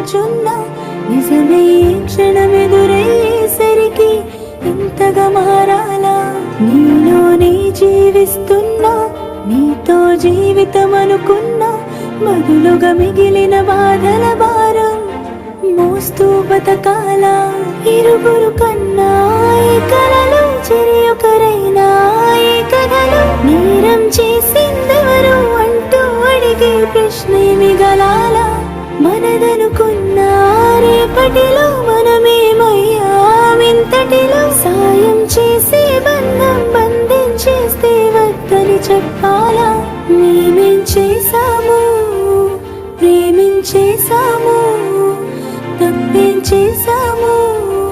కూర్చున్నా నిజమే క్షణమెదురయ్యేసరికి ఇంతగా మారాలా? నీలోనే జీవిస్తున్నా, నీతో జీవితం అనుకున్నా, బదులుగా మిగిలిన బాధల భారం మోస్తూ బతకాలా? ఇరుగురు కన్నా ఈ కలలు చెరి ఒకరైనా ఈ కథలు నేరం చేసిందెవరు అంటూ అడిగే ప్రశ్నే మిగలాలా? మనదనుకున్న రేపటిలో